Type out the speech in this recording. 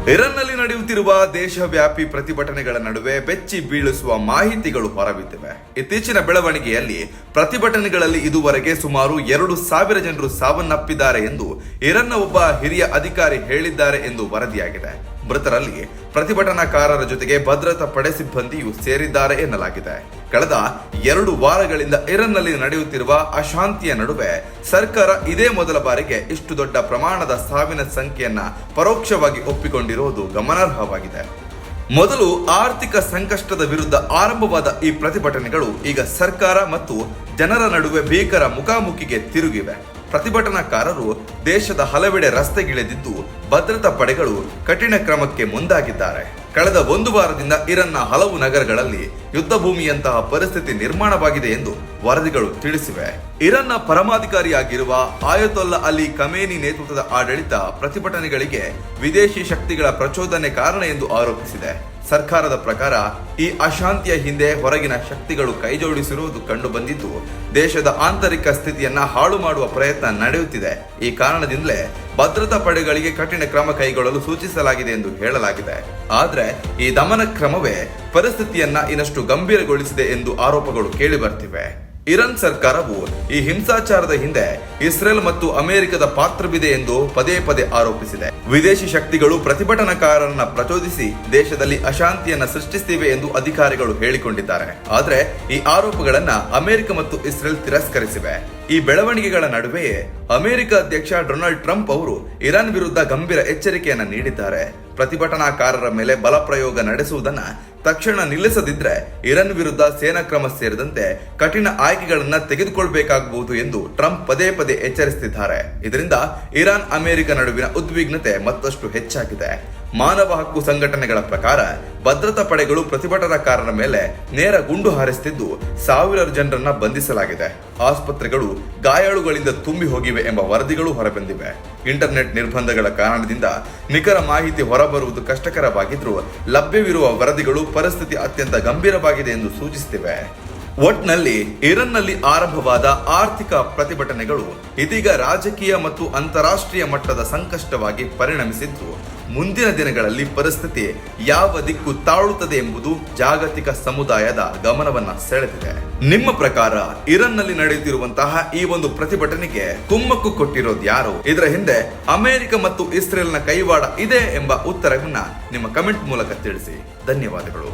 ಇರಾನ್ನಲ್ಲಿ ನಡೆಯುತ್ತಿರುವ ದೇಶವ್ಯಾಪಿ ಪ್ರತಿಭಟನೆಗಳ ನಡುವೆ ಬೆಚ್ಚಿ ಬೀಳಿಸುವ ಮಾಹಿತಿಗಳು ಹೊರಬಿದ್ದಿವೆ. ಇತ್ತೀಚಿನ ಬೆಳವಣಿಗೆಯಲ್ಲಿ ಪ್ರತಿಭಟನೆಗಳಲ್ಲಿ ಇದುವರೆಗೆ ಸುಮಾರು 2,000 ಜನರು ಸಾವನ್ನಪ್ಪಿದ್ದಾರೆ ಎಂದು ಇರಾನ್ನ ಒಬ್ಬ ಹಿರಿಯ ಅಧಿಕಾರಿ ಹೇಳಿದ್ದಾರೆ ಎಂದು ವರದಿಯಾಗಿದೆ. ಮೃತರಲ್ಲಿ ಪ್ರತಿಭಟನಾಕಾರರ ಜೊತೆಗೆ ಭದ್ರತಾ ಪಡೆ ಸಿಬ್ಬಂದಿಯೂ ಸೇರಿದ್ದಾರೆ ಎನ್ನಲಾಗಿದೆ. ಕಳೆದ 2 ವಾರಗಳಿಂದ ಇರಾನ್ನಲ್ಲಿ ನಡೆಯುತ್ತಿರುವ ಅಶಾಂತಿಯ ನಡುವೆ ಸರ್ಕಾರ ಇದೇ ಮೊದಲ ಬಾರಿಗೆ ಇಷ್ಟು ದೊಡ್ಡ ಪ್ರಮಾಣದ ಸಾವಿನ ಸಂಖ್ಯೆಯನ್ನ ಪರೋಕ್ಷವಾಗಿ ಒಪ್ಪಿಕೊಂಡಿರುವುದು ಗಮನಾರ್ಹವಾಗಿದೆ. ಮೊದಲು ಆರ್ಥಿಕ ಸಂಕಷ್ಟದ ವಿರುದ್ಧ ಆರಂಭವಾದ ಈ ಪ್ರತಿಭಟನೆಗಳು ಈಗ ಸರ್ಕಾರ ಮತ್ತು ಜನರ ನಡುವೆ ಭೀಕರ ಮುಖಾಮುಖಿಗೆ ತಿರುಗಿವೆ. ಪ್ರತಿಭಟನಾಕಾರರು ದೇಶದ ಹಲವೆಡೆ ರಸ್ತೆಗಿಳಿದಿದ್ದು ಭದ್ರತಾ ಪಡೆಗಳು ಕಠಿಣ ಕ್ರಮಕ್ಕೆ ಮುಂದಾಗಿದ್ದಾರೆ. ಕಳೆದ 1 ವಾರದಿಂದ ಇರಾನ್ನ ಹಲವು ನಗರಗಳಲ್ಲಿ ಯುದ್ಧ ಭೂಮಿಯಂತಹ ಪರಿಸ್ಥಿತಿ ನಿರ್ಮಾಣವಾಗಿದೆ ಎಂದು ವರದಿಗಳು ತಿಳಿಸಿವೆ. ಇರಾನ್ನ ಪರಮಾಧಿಕಾರಿಯಾಗಿರುವ ಆಯತೊಲ್ಲಾ ಅಲಿ ಖಮೇನಿ ನೇತೃತ್ವದ ಆಡಳಿತ ಪ್ರತಿಭಟನೆಗಳಿಗೆ ವಿದೇಶಿ ಶಕ್ತಿಗಳ ಪ್ರಚೋದನೆ ಕಾರಣ ಎಂದು ಆರೋಪಿಸಿದೆ. ಸರ್ಕಾರದ ಪ್ರಕಾರ ಈ ಅಶಾಂತಿಯ ಹಿಂದೆ ಹೊರಗಿನ ಶಕ್ತಿಗಳು ಕೈಜೋಡಿಸಿರುವುದು ಕಂಡು ಬಂದಿದ್ದು ದೇಶದ ಆಂತರಿಕ ಸ್ಥಿತಿಯನ್ನ ಹಾಳು ಮಾಡುವ ಪ್ರಯತ್ನ ನಡೆಯುತ್ತಿದೆ. ಈ ಕಾರಣದಿಂದಲೇ ಭದ್ರತಾ ಪಡೆಗಳಿಗೆ ಕಠಿಣ ಕ್ರಮ ಕೈಗೊಳ್ಳಲು ಸೂಚಿಸಲಾಗಿದೆ ಎಂದು ಹೇಳಲಾಗಿದೆ. ಆದರೆ ಈ ದಮನ ಕ್ರಮವೇ ಪರಿಸ್ಥಿತಿಯನ್ನ ಇನ್ನಷ್ಟು ಗಂಭೀರಗೊಳಿಸಿದೆ ಎಂದು ಆರೋಪಗಳು ಕೇಳಿಬರ್ತಿವೆ. ಇರಾನ್ ಸರ್ಕಾರವು ಈ ಹಿಂಸಾಚಾರದ ಹಿಂದೆ ಇಸ್ರೇಲ್ ಮತ್ತು ಅಮೆರಿಕದ ಪಾತ್ರವಿದೆ ಎಂದು ಪದೇ ಪದೇ ಆರೋಪಿಸಿದೆ. ವಿದೇಶಿ ಶಕ್ತಿಗಳು ಪ್ರತಿಭಟನಾಕಾರರನ್ನ ಪ್ರಚೋದಿಸಿ ದೇಶದಲ್ಲಿ ಅಶಾಂತಿಯನ್ನ ಸೃಷ್ಟಿಸುತ್ತಿವೆ ಎಂದು ಅಧಿಕಾರಿಗಳು ಹೇಳಿಕೊಂಡಿದ್ದಾರೆ. ಆದರೆ ಈ ಆರೋಪಗಳನ್ನ ಅಮೆರಿಕ ಮತ್ತು ಇಸ್ರೇಲ್ ತಿರಸ್ಕರಿಸಿವೆ. ಈ ಬೆಳವಣಿಗೆಗಳ ನಡುವೆಯೇ ಅಮೆರಿಕ ಅಧ್ಯಕ್ಷ ಡೊನಾಲ್ಡ್ ಟ್ರಂಪ್ ಅವರು ಇರಾನ್ ವಿರುದ್ಧ ಗಂಭೀರ ಎಚ್ಚರಿಕೆಯನ್ನ ನೀಡಿದ್ದಾರೆ. ಪ್ರತಿಭಟನಾಕಾರರ ಮೇಲೆ ಬಲ ಪ್ರಯೋಗ ನಡೆಸುವುದನ್ನ ತಕ್ಷಣ ನಿಲ್ಲಿಸದಿದ್ರೆ ಇರಾನ್ ವಿರುದ್ಧ ಸೇನಾ ಕ್ರಮ ಸೇರಿದಂತೆ ಕಠಿಣ ಆಯ್ಕೆಗಳನ್ನ ತೆಗೆದುಕೊಳ್ಳಬೇಕಾಗಬಹುದು ಎಂದು ಟ್ರಂಪ್ ಪದೇ ಪದೇ ಎಚ್ಚರಿಸುತ್ತಿದ್ದಾರೆ. ಇದರಿಂದ ಇರಾನ್ ಅಮೆರಿಕ ನಡುವಿನ ಉದ್ವಿಗ್ನತೆ ಮತ್ತಷ್ಟು ಹೆಚ್ಚಾಗಿದೆ. ಮಾನವ ಹಕ್ಕು ಸಂಘಟನೆಗಳ ಪ್ರಕಾರ ಭದ್ರತಾ ಪಡೆಗಳು ಪ್ರತಿಭಟನಾಕಾರರ ಮೇಲೆ ನೇರ ಗುಂಡು ಹಾರಿಸುತ್ತಿದ್ದು ಸಾವಿರಾರು ಜನರನ್ನ ಬಂಧಿಸಲಾಗಿದೆ. ಆಸ್ಪತ್ರೆಗಳು ಗಾಯಾಳುಗಳಿಂದ ತುಂಬಿ ಹೋಗಿವೆ ಎಂಬ ವರದಿಗಳು ಹೊರಬಂದಿವೆ. ಇಂಟರ್ನೆಟ್ ನಿರ್ಬಂಧಗಳ ಕಾರಣದಿಂದ ನಿಖರ ಮಾಹಿತಿ ಹೊರಬರುವುದು ಕಷ್ಟಕರವಾಗಿದ್ರೂ ಲಭ್ಯವಿರುವ ವರದಿಗಳು ಪರಿಸ್ಥಿತಿ ಅತ್ಯಂತ ಗಂಭೀರವಾಗಿದೆ ಎಂದು ಸೂಚಿಸುತ್ತಿವೆ. ಒಟ್ನಲ್ಲಿ ಇರಾನ್ನಲ್ಲಿ ಆರಂಭವಾದ ಆರ್ಥಿಕ ಪ್ರತಿಭಟನೆಗಳು ಇದೀಗ ರಾಜಕೀಯ ಮತ್ತು ಅಂತಾರಾಷ್ಟ್ರೀಯ ಮಟ್ಟದ ಸಂಕಷ್ಟವಾಗಿ ಪರಿಣಮಿಸಿದ್ದು ಮುಂದಿನ ದಿನಗಳಲ್ಲಿ ಪರಿಸ್ಥಿತಿ ಯಾವ ದಿಕ್ಕು ತಾಳುತ್ತದೆ ಎಂಬುದು ಜಾಗತಿಕ ಸಮುದಾಯದ ಗಮನವನ್ನ ಸೆಳೆದಿದೆ. ನಿಮ್ಮ ಪ್ರಕಾರ ಇರಾನ್ನಲ್ಲಿ ನಡೆಯುತ್ತಿರುವಂತಹ ಈ ಒಂದು ಪ್ರತಿಭಟನೆಗೆ ಕುಮ್ಮಕ್ಕು ಕೊಟ್ಟಿರೋದು ಯಾರು? ಇದರ ಹಿಂದೆ ಅಮೆರಿಕ ಮತ್ತು ಇಸ್ರೇಲ್ನ ಕೈವಾಡ ಇದೆ ಎಂಬ ಉತ್ತರವನ್ನ ನಿಮ್ಮ ಕಮೆಂಟ್ ಮೂಲಕ ತಿಳಿಸಿ. ಧನ್ಯವಾದಗಳು.